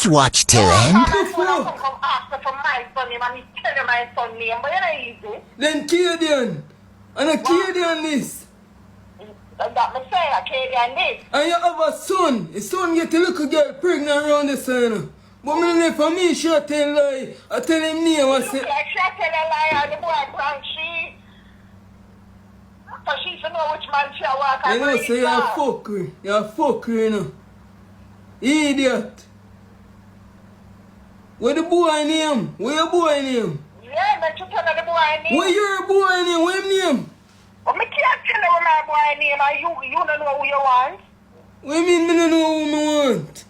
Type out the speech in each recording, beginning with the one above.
Just watch till end. Then Cadian. And a Cadian this. That me say, a Cadian this. And you have a son. His son get a little girl pregnant around the sun. But me for me, she tell lie. I tell him name. I say. Look like she tell a lie and the boy grand she. So she should know which man she walk and You know, say you're fuckery. You're fuckery, you know. Idiot. Where the boy name? Where your boy name? Yeah, but you tell her the boy name. Where your boy name? Where him name? But me can't tell her what my boy name and you don't know who you want. What you mean me don't know who me want?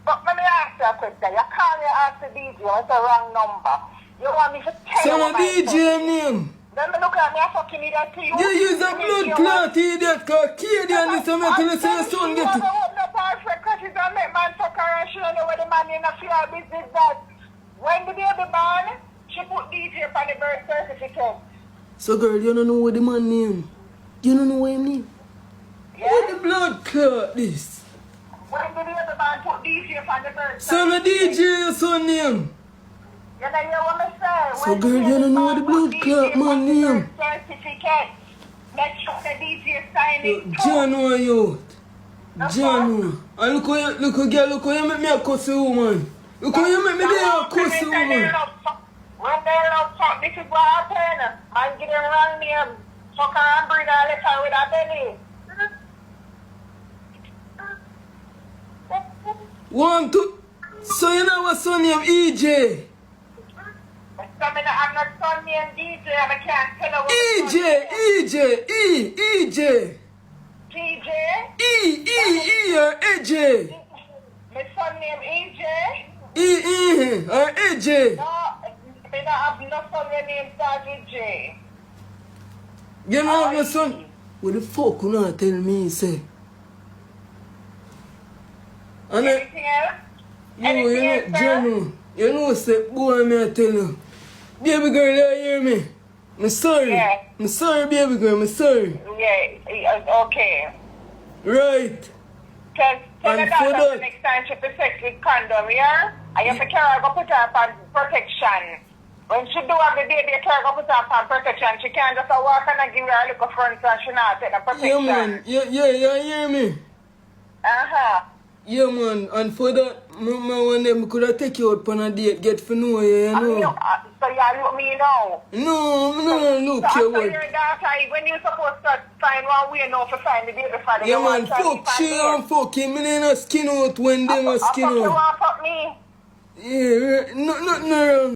But let me ask you a question. You call me ask the DJ, it's the wrong number. You want me to tell you So what no my DJ son name. Then me look at me, I fucking idiot to you. You use a blood clot idiot cause Cadian this to make you say your son get it. She never open up her friend because she's a make man fuck her and she don't know where the man in a fear business that. When the baby born, she put DJ on the birth certificate. So girl, you don't know what the man name? You don't know what him name? Yeah? What the blood clot this? When the baby born, put DJ on the birth certificate. So no DJ your son name? You know what me say? So girl, you don't know what the blood clot man name? Certificate. Make sure the DJ sign it. John you. John. And look how you make me a cussy woman. Look how you make me there a cussy woman. When they love fuck, this is what happen. Man give them wrong name. Fuck her and bring her letter with a belly. 1, 2. So you know what son name EJ? I'm not son named DJ and I can't tell her what EJ. TJ? Or AJ. My son named EJ? Or AJ. No, I don't have no son named Sergeant J. You know my son? What the fuck you not tell me say? And Anything else? you know, Jano, you know say boy me I tell you. Baby girl, you hear me? I'm sorry. Yeah. I'm sorry, baby girl, I'm sorry. Yeah, okay. Right. Tell And the for doctor that- next time she have sex with condom, yeah? And you have to carry her go put her on protection. When she do have the baby, you carry her go put her on protection. She can't just walk and give her a little front and she not take the protection. Yeah, man. Yeah, you hear me? Uh-huh. Yeah, man. And for that, when them could have take you out on a date, get to know you, you know. So you look me now? No, look, So you after what? your daughter, when you supposed to find one way now to find the baby father, Yeah, you man, want to fuck find she him. and fuck him. Me ain't skin out when them a skin You out. want to fuck me? Yeah, nothing wrong.